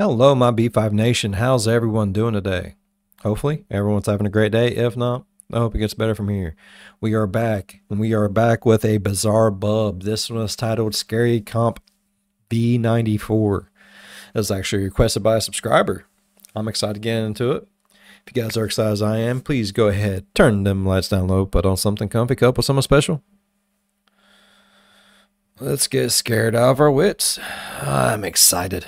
Hello, my B5 Nation. How's everyone doing today? Hopefully, everyone's having a great day. If not, I hope it gets better from here. We are back, and we are back with a BizarreBub. This one is titled Scary Comp V94. It was actually requested by a subscriber. I'm excited to get into it. If you guys are excited as I am, please go ahead, turn them lights down low, put on something comfy, cup with something special. Let's get scared out of our wits. I'm excited.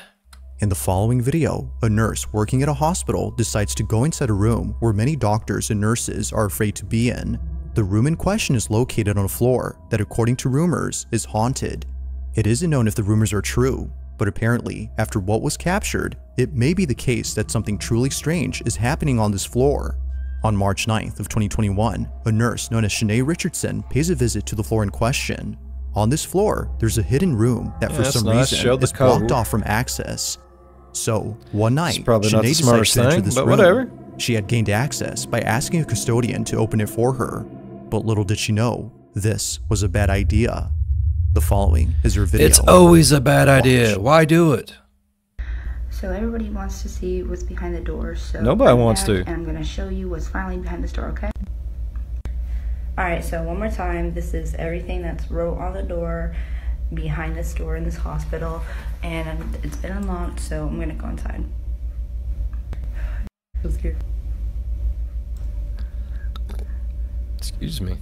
In the following video, a nurse working at a hospital decides to go inside a room where many doctors and nurses are afraid to be in. The room in question is located on a floor that, according to rumors, is haunted. It isn't known if the rumors are true, but apparently, after what was captured, it may be the case that something truly strange is happening on this floor. On March 9th of 2021, a nurse known as Shanae Richardson pays a visit to the floor in question. On this floor, there's a hidden room that for some reason is blocked off from access. So, one night, Shanae decides to enter this room. Whatever. She had gained access by asking a custodian to open it for her, but little did she know, this was a bad idea. The following is her video. It's always a bad idea. Why do it? So everybody wants to see what's behind the door, so nobody wants to. And I'm going to show you what's finally behind this door, okay? Alright, so one more time, this is everything that's wrote on the door behind this door in this hospital, and it's been unlocked, so I'm gonna go inside. I'm scared. Excuse me.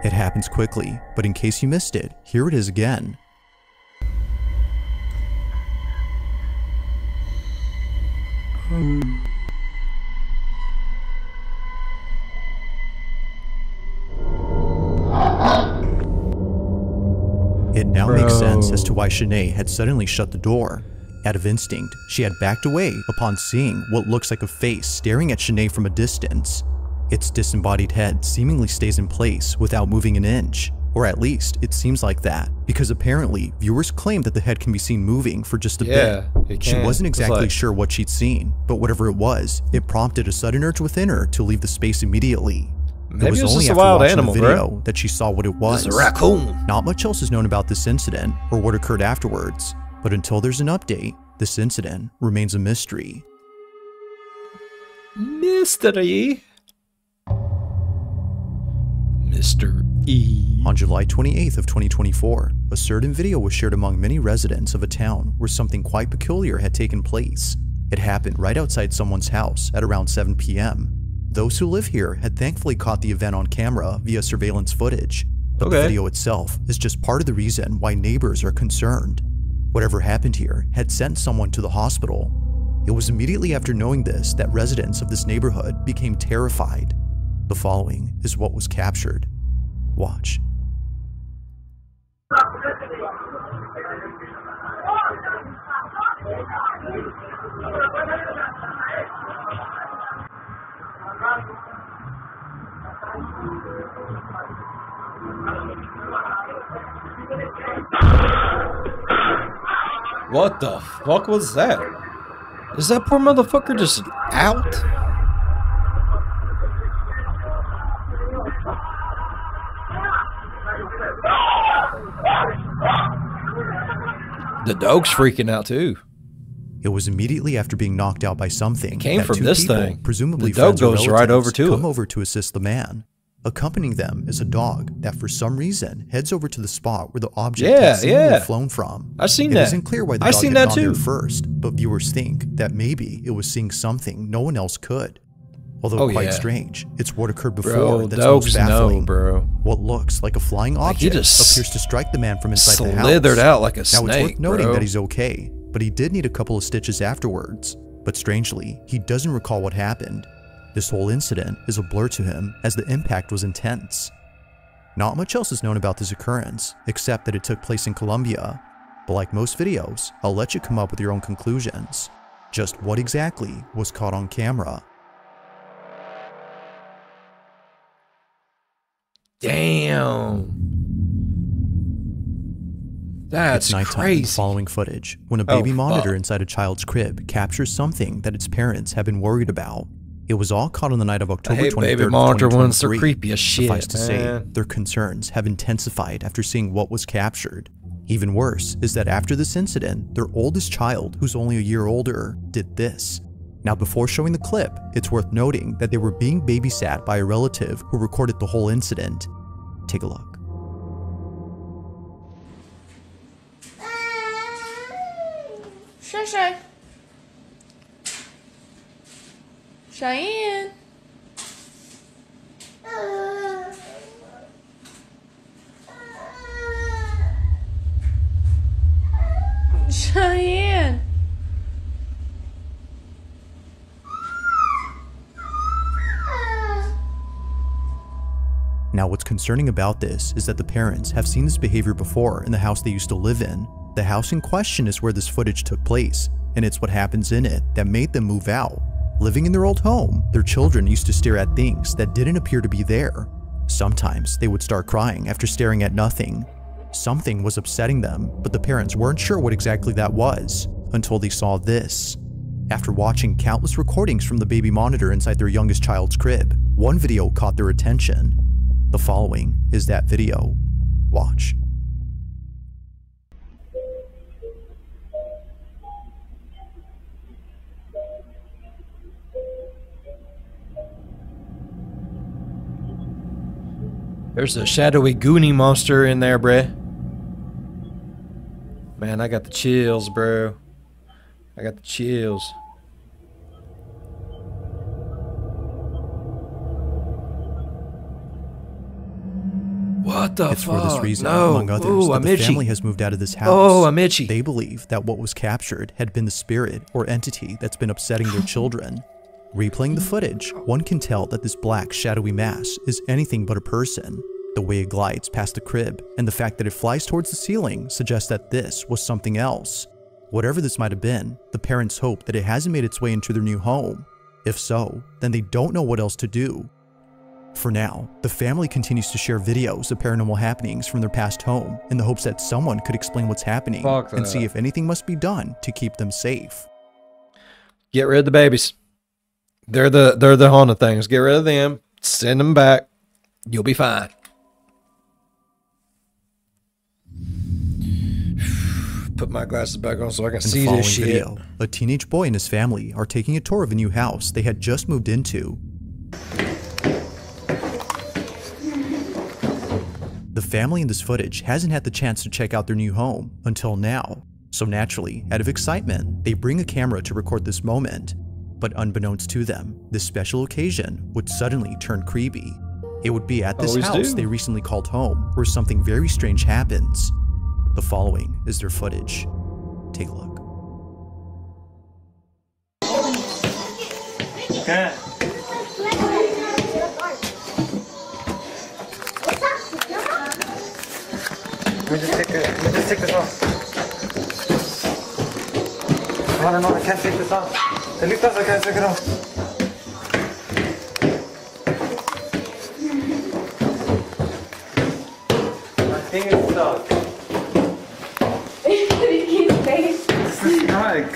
It happens quickly, but in case you missed it, here it is again. It now makes sense as to why Shanae had suddenly shut the door. Out of instinct, she had backed away upon seeing what looks like a face staring at Shanae from a distance. Its disembodied head seemingly stays in place without moving an inch, or at least it seems like that, because apparently viewers claim that the head can be seen moving for just a bit. She wasn't exactly sure what she'd seen, but whatever it was, it prompted a sudden urge within her to leave the space immediately. Maybe it was only after watching the video that she saw what it was. It's a raccoon. Not much else is known about this incident or what occurred afterwards, but until there's an update, this incident remains a mystery. Mystery. Mr. E. On July 28th of 2024, a certain video was shared among many residents of a town where something quite peculiar had taken place. It happened right outside someone's house at around 7 p.m. Those who live here had thankfully caught the event on camera via surveillance footage, but the video itself is just part of the reason why neighbors are concerned. Whatever happened here had sent someone to the hospital. It was immediately after knowing this that residents of this neighborhood became terrified. The following is what was captured. Watch. What the fuck was that? Is that poor motherfucker just out? The dog's freaking out too. It was immediately after being knocked out by something. It came from this thing. Presumably the dog goes right over to come over to assist the man. Accompanying them is a dog that for some reason heads over to the spot where the object had seemingly flown from. I've seen that. It isn't clear why the dog had gone there first, but viewers think that maybe it was seeing something no one else could. Although quite strange, it's what occurred before that's most baffling. What looks like a flying object appears to strike the man from inside the house. Slithered out like a snake, Now it's worth noting that he's okay, but he did need a couple of stitches afterwards. But strangely, he doesn't recall what happened. This whole incident is a blur to him as the impact was intense. Not much else is known about this occurrence, except that it took place in Colombia. But like most videos, I'll let you come up with your own conclusions. Just what exactly was caught on camera? Damn. That's it's nighttime crazy. In the following footage, when a baby monitor inside a child's crib captures something that its parents have been worried about. It was all caught on the night of October 23rd, baby monitor ones are creepy as shit, Suffice to say, their concerns have intensified after seeing what was captured. Even worse is that after this incident, their oldest child, who's only a year older, did this. Now, before showing the clip, it's worth noting that they were being babysat by a relative who recorded the whole incident. Take a look. Shay Shay. Cheyenne. Cheyenne. Now, what's concerning about this is that the parents have seen this behavior before in the house they used to live in. The house in question is where this footage took place, and it's what happens in it that made them move out. Living in their old home, their children used to stare at things that didn't appear to be there. Sometimes they would start crying after staring at nothing. Something was upsetting them, but the parents weren't sure what exactly that was until they saw this. After watching countless recordings from the baby monitor inside their youngest child's crib, one video caught their attention. The following is that video. Watch. There's a shadowy Goonie monster in there, bruh. Man, I got the chills, bro. I got the chills. What the fuck? It's for this reason, no. among others, Ooh, that I'm the itchy. family has moved out of this house. Oh, I'm itchy. They believe that what was captured had been the spirit or entity that's been upsetting their children. Replaying the footage, one can tell that this black, shadowy mass is anything but a person. The way it glides past the crib and the fact that it flies towards the ceiling suggests that this was something else. Whatever this might have been, the parents hope that it hasn't made its way into their new home. If so, then they don't know what else to do. For now, the family continues to share videos of paranormal happenings from their past home in the hopes that someone could explain what's happening and see if anything must be done to keep them safe. Get rid of the babies. They're the haunted things. Get rid of them. Send them back. You'll be fine. Put my glasses back on so I can see this shit. Video, a teenage boy and his family are taking a tour of a new house they had just moved into. The family in this footage hasn't had the chance to check out their new home until now, so naturally, out of excitement, they bring a camera to record this moment. But unbeknownst to them, this special occasion would suddenly turn creepy. It would be at this house they recently called home where something very strange happens. The following is their footage. Take a look. Okay. Let me just take this off. Oh, no, I can't take this off. The lift off, I can't take it off. My thing is stuck. This is stuck.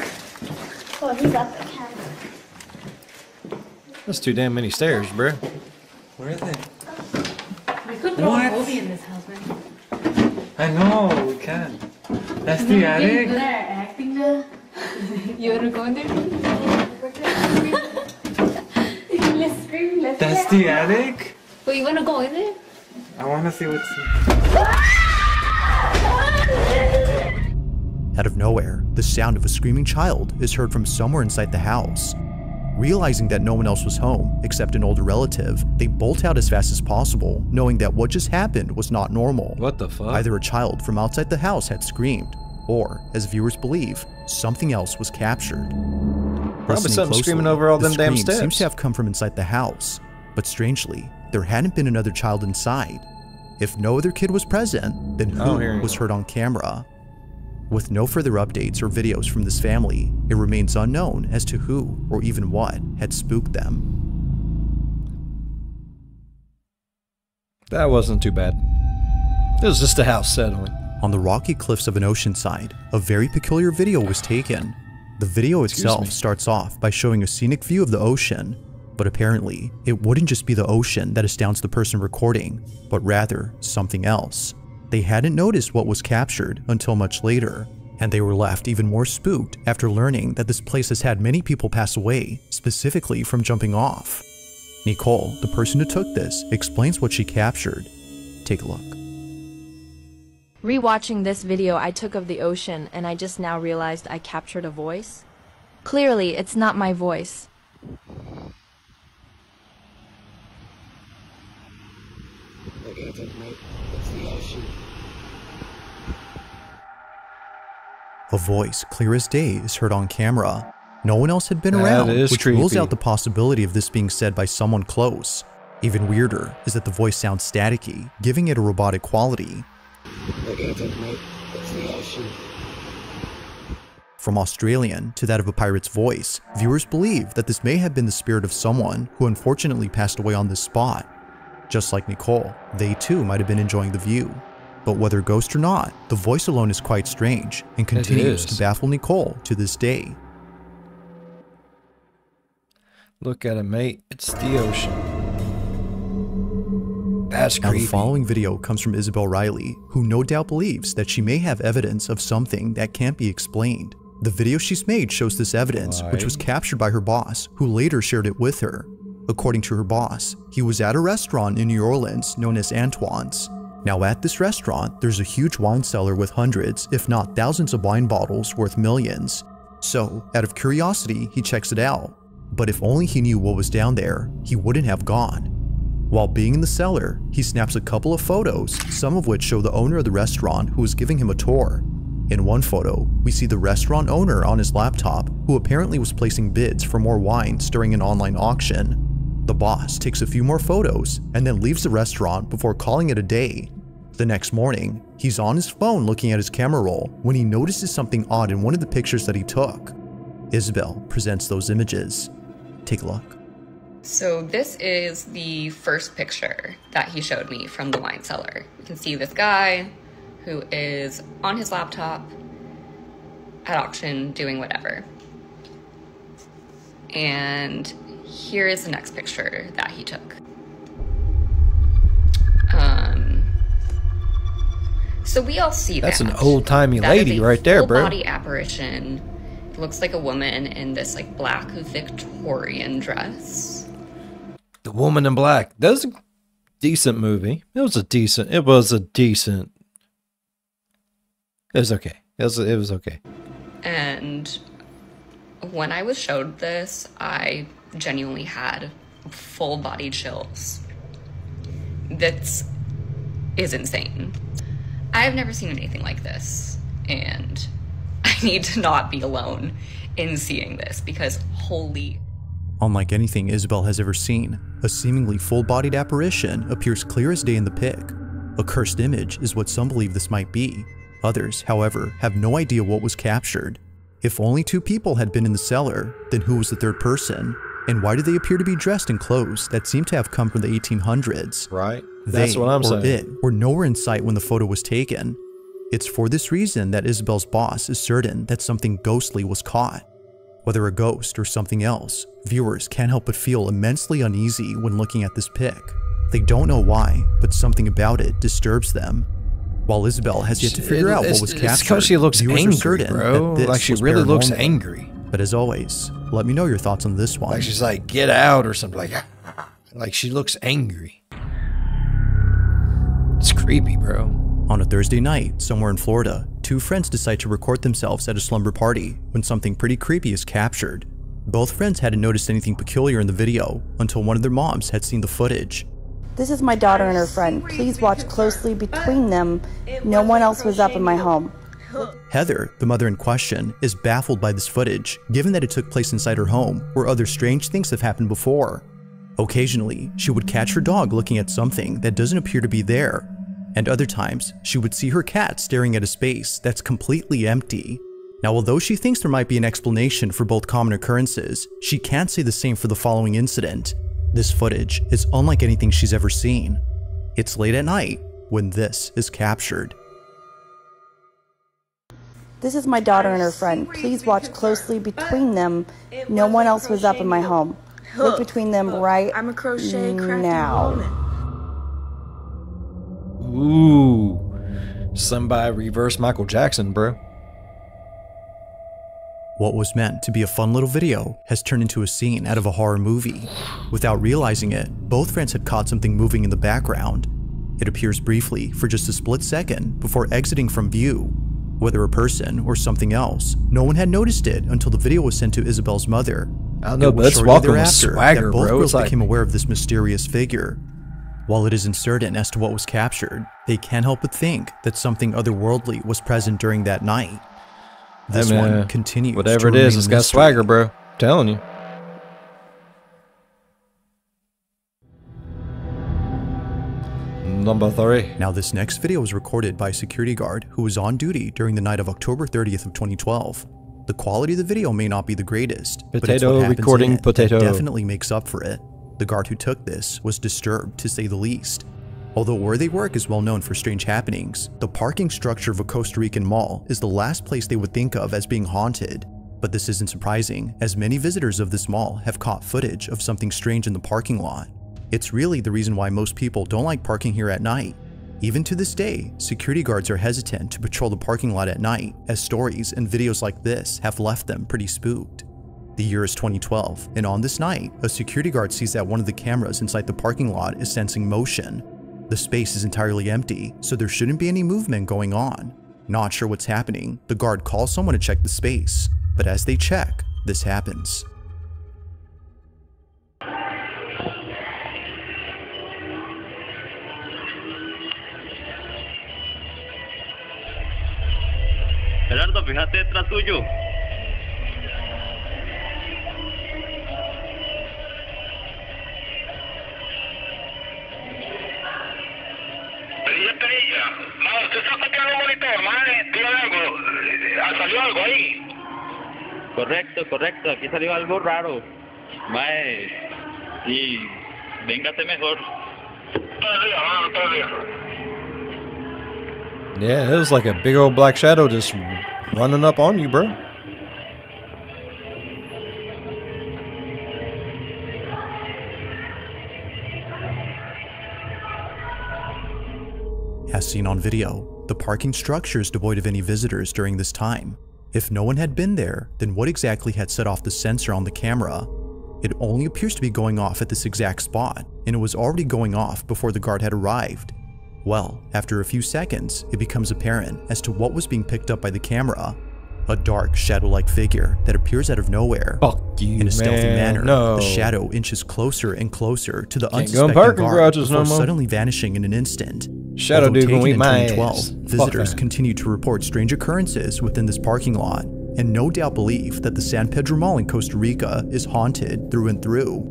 Oh, he's up the camera. That's too damn many stairs, bro. Where is it? We could throw a movie in this house, man. I know, we can. That's the attic. Good at acting now. You wanna go in there? Let's scream. Let's That's the attic? Well, you wanna go in there? I want to see what's... Out of nowhere, the sound of a screaming child is heard from somewhere inside the house. Realizing that no one else was home except an older relative, they bolt out as fast as possible, knowing that what just happened was not normal. What the fuck? Either a child from outside the house had screamed, or, as viewers believe, something else was captured. Probably something screaming over all them damn steps. Seems to have come from inside the house, but strangely, there hadn't been another child inside. If no other kid was present, then who was heard on camera? With no further updates or videos from this family, it remains unknown as to who or even what had spooked them. That wasn't too bad. It was just a house settling. On the rocky cliffs of an ocean side, a very peculiar video was taken. The video itself starts off by showing a scenic view of the ocean, but apparently, it wouldn't just be the ocean that astounds the person recording, but rather something else. They hadn't noticed what was captured until much later, and they were left even more spooked after learning that this place has had many people pass away, specifically from jumping off. Nicole, the person who took this, explains what she captured. Take a look. Rewatching this video I took of the ocean, and I just now realized I captured a voice. Clearly, it's not my voice. A voice clear as day is heard on camera. No one else had been around, which rules out the possibility of this being said by someone close. Even weirder is that the voice sounds staticky, giving it a robotic quality. From Australian to that of a pirate's voice, viewers believe that this may have been the spirit of someone who unfortunately passed away on this spot. Just like Nicole, they too might have been enjoying the view. But whether ghost or not, the voice alone is quite strange and continues to baffle Nicole to this day. Look at it, mate. It's the ocean. That's creepy. Now, the following video comes from Isabel Riley, who no doubt believes that she may have evidence of something that can't be explained. The video she's made shows this evidence, which was captured by her boss, who later shared it with her. According to her boss, he was at a restaurant in New Orleans known as Antoine's. Now at this restaurant, there's a huge wine cellar with hundreds, if not thousands of wine bottles worth millions. So, out of curiosity, he checks it out. But if only he knew what was down there, he wouldn't have gone. While being in the cellar, he snaps a couple of photos, some of which show the owner of the restaurant who is giving him a tour. In one photo, we see the restaurant owner on his laptop, who apparently was placing bids for more wines during an online auction. The boss takes a few more photos and then leaves the restaurant before calling it a day. The next morning, he's on his phone looking at his camera roll when he notices something odd in one of the pictures that he took. Isabel presents those images. Take a look. So this is the first picture that he showed me from the wine cellar. You can see this guy who is on his laptop at auction doing whatever. And here is the next picture that he took. So we all see that's an old-timey lady right there, bro. Body apparition. It looks like a woman in this like black Victorian dress. The Woman in Black. That was a decent movie. It was okay. It was okay. And when I was showed this, I genuinely had full body chills. This is insane. I've never seen anything like this, and I need to not be alone in seeing this because holy... Unlike anything Isabel has ever seen, a seemingly full-bodied apparition appears clear as day in the pic. A cursed image is what some believe this might be. Others, however, have no idea what was captured. If only two people had been in the cellar, then who was the third person? And why do they appear to be dressed in clothes that seem to have come from the 1800s? Right. That's what I'm saying. It were nowhere in sight when the photo was taken. It's for this reason that Isabel's boss is certain that something ghostly was caught. Whether a ghost or something else, viewers can't help but feel immensely uneasy when looking at this pic. They don't know why, but something about it disturbs them. While Isabel has yet to figure out what was captured, it's because she looks angry, bro. Like she really looks angry. But as always, let me know your thoughts on this one. Like she's like, get out or something like she looks angry. It's creepy, bro. On a Thursday night, somewhere in Florida, two friends decide to record themselves at a slumber party when something pretty creepy is captured. Both friends hadn't noticed anything peculiar in the video until one of their moms had seen the footage. This is my daughter and her friend. Please watch closely between them. No one else was up in my home. Heather, the mother in question, is baffled by this footage, given that it took place inside her home, where other strange things have happened before. Occasionally, she would catch her dog looking at something that doesn't appear to be there, and other times, she would see her cat staring at a space that's completely empty. Now, although she thinks there might be an explanation for both common occurrences, she can't say the same for the following incident. This footage is unlike anything she's ever seen. It's late at night when this is captured. This is my daughter and her friend. Please watch closely between them. No one else was up in my home. Look between them right now. Ooh. Somebody reverse Michael Jackson, bro. What was meant to be a fun little video has turned into a scene out of a horror movie. Without realizing it, both friends had caught something moving in the background. It appears briefly for just a split second before exiting from view. Whether a person or something else, no one had noticed it until the video was sent to Isabel's mother. I don't know, but it's walking with swagger, that both bro. girls It's became like, aware of this mysterious figure. While it is uncertain as to what was captured, they can't help but think that something otherworldly was present during that night. This one continues. Whatever it is, it's got swagger, bro. I'm telling you. Number 3. Now this next video was recorded by a security guard who was on duty during the night of October 30th of 2012. The quality of the video may not be the greatest, but it's what happens recording in it potato. that definitely makes up for it. The guard who took this was disturbed, to say the least. Although where they work is well known for strange happenings, the parking structure of a Costa Rican mall is the last place they would think of as being haunted. But this isn't surprising, as many visitors of this mall have caught footage of something strange in the parking lot. It's really the reason why most people don't like parking here at night. Even to this day, security guards are hesitant to patrol the parking lot at night, as stories and videos like this have left them pretty spooked. The year is 2012, and on this night, a security guard sees that one of the cameras inside the parking lot is sensing motion. The space is entirely empty, so there shouldn't be any movement going on. Not sure what's happening, the guard calls someone to check the space, but as they check, this happens. Gerardo, fíjate detrás tuyo. ¿Usted está copiando el monitor, madre? Dígame algo. ¿Salió algo ahí? Correcto. Aquí salió algo raro. Mae, y véngase mejor. Todo bien. Yeah, it was like a big old black shadow just running up on you, bro. As seen on video, the parking structure is devoid of any visitors during this time. If no one had been there, then what exactly had set off the sensor on the camera? It only appears to be going off at this exact spot, and it was already going off before the guard had arrived. Well, after a few seconds, it becomes apparent as to what was being picked up by the camera. A dark, shadow-like figure that appears out of nowhere. Fuck you, in a stealthy manner, no. the shadow inches closer and closer to the Can't go in unsuspecting parking guard garages before no more. suddenly vanishing in an instant. Shadow Although dude gonna taken eat in my 2012, ass. visitors Fuck that. continue to report strange occurrences within this parking lot, and no doubt believe that the San Pedro Mall in Costa Rica is haunted through and through.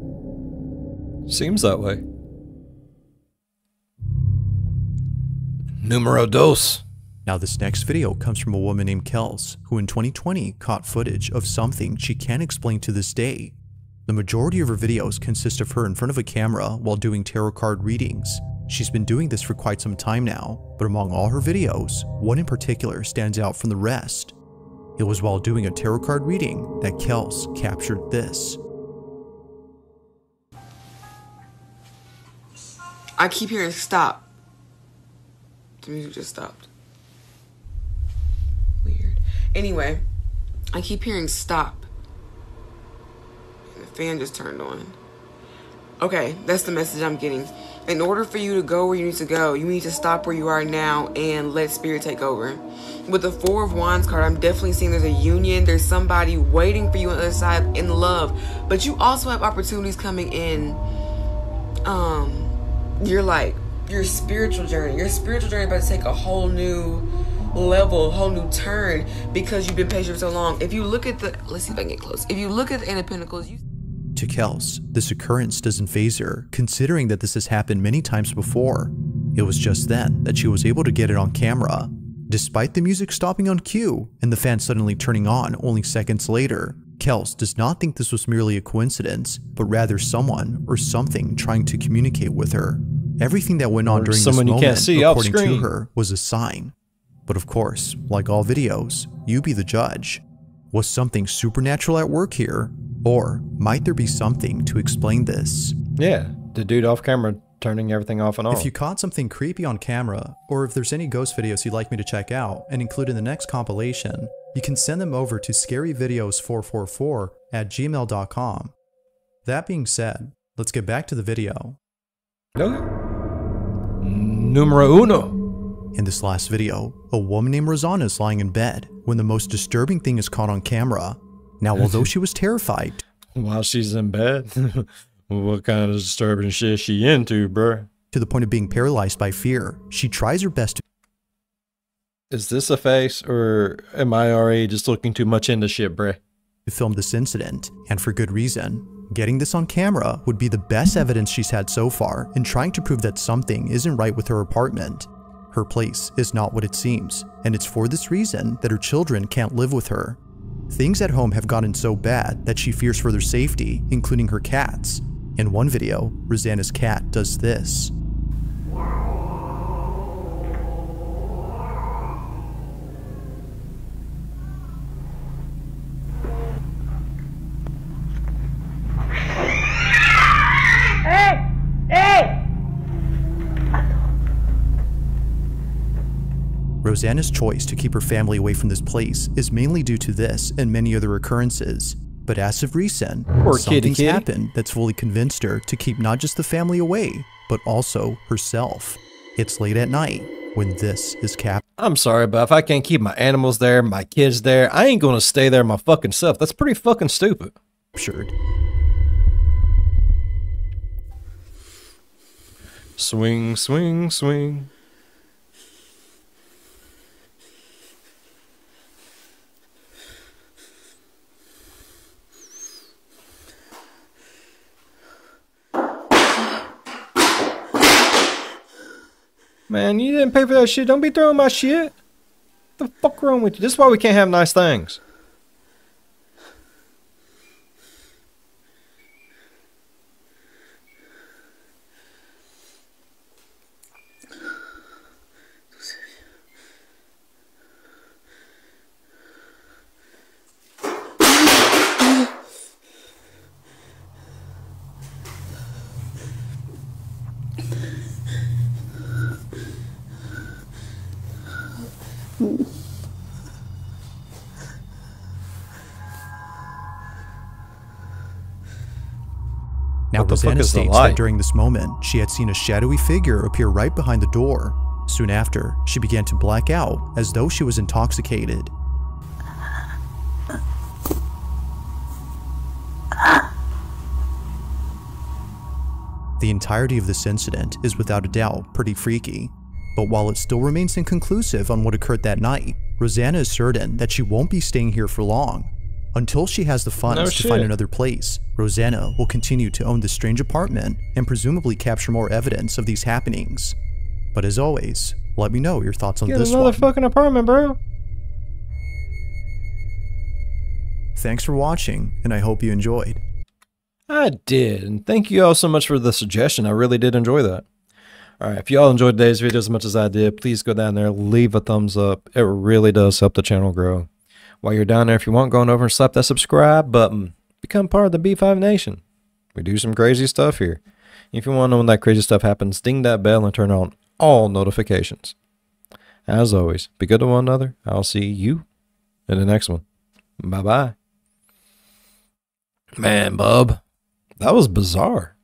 Seems that way. Numero dos. Now this next video comes from a woman named Kels, who in 2020 caught footage of something she can't explain to this day. The majority of her videos consist of her in front of a camera while doing tarot card readings. She's been doing this for quite some time now, but among all her videos, one in particular stands out from the rest. It was while doing a tarot card reading that Kels captured this. I keep hearing stop. The music just stopped. Weird. Anyway, I keep hearing stop. And the fan just turned on. Okay, that's the message I'm getting. In order for you to go where you need to go, you need to stop where you are now and let spirit take over. With the Four of Wands card, I'm definitely seeing there's a union. There's somebody waiting for you on the other side in love. But you also have opportunities coming in. Your spiritual journey. Your spiritual journey about to take a whole new level, a whole new turn because you've been patient for so long. If you look at the, let's see if I can get close. If you look at the Eight of Pentacles, To Kels, this occurrence doesn't faze her, considering that this has happened many times before. It was just then that she was able to get it on camera. Despite the music stopping on cue and the fan suddenly turning on only seconds later, Kels does not think this was merely a coincidence, but rather someone or something trying to communicate with her. Everything that went on during this moment, according to her, was a sign. But of course, like all videos, you be the judge. Was something supernatural at work here? Or might there be something to explain this? Yeah, the dude off camera turning everything off and on. If you caught something creepy on camera, or if there's any ghost videos you'd like me to check out and include in the next compilation, you can send them over to scaryvideos444@gmail.com. That being said, let's get back to the video. Numero uno. In this last video, a woman named Rosanna is lying in bed when the most disturbing thing is caught on camera. Now, although she was terrified, while she's in bed, what kind of disturbing shit is she into, bruh? To the point of being paralyzed by fear, she tries her best to... Is this a face, or am I already just looking too much into shit, bruh? To film this incident, and for good reason. Getting this on camera would be the best evidence she's had so far in trying to prove that something isn't right with her apartment. Her place is not what it seems, and it's for this reason that her children can't live with her. Things at home have gotten so bad that she fears for their safety, including her cats. In one video, Rosanna's cat does this. Rosanna's choice to keep her family away from this place is mainly due to this and many other occurrences. But as of recent, something's happened that's fully convinced her to keep not just the family away, but also herself. It's late at night when this is captured. I'm sorry, but if I can't keep my animals there, my kids there, I ain't gonna stay there my fucking self. That's pretty fucking stupid. Swing, swing, swing. Man, you didn't pay for that shit. Don't be throwing my shit. What the fuck wrong with you? This is why we can't have nice things. Now, Rosanna states that during this moment, she had seen a shadowy figure appear right behind the door. Soon after, she began to black out as though she was intoxicated. The entirety of this incident is without a doubt pretty freaky. But while it still remains inconclusive on what occurred that night, Rosanna is certain that she won't be staying here for long. Until she has the funds to find another place, Rosanna will continue to own this strange apartment and presumably capture more evidence of these happenings. But as always, let me know your thoughts on this one. Another fucking apartment, bro. Thanks for watching, and I hope you enjoyed. I did, and thank you all so much for the suggestion. I really did enjoy that. Alright, if you all enjoyed today's video as much as I did, please go down there, leave a thumbs up. It really does help the channel grow. While you're down there, if you want, go on over and slap that subscribe button. Become part of the B5 Nation. We do some crazy stuff here. If you want to know when that crazy stuff happens, ding that bell and turn on all notifications. As always, be good to one another. I'll see you in the next one. Bye-bye. Man, bub, that was bizarre.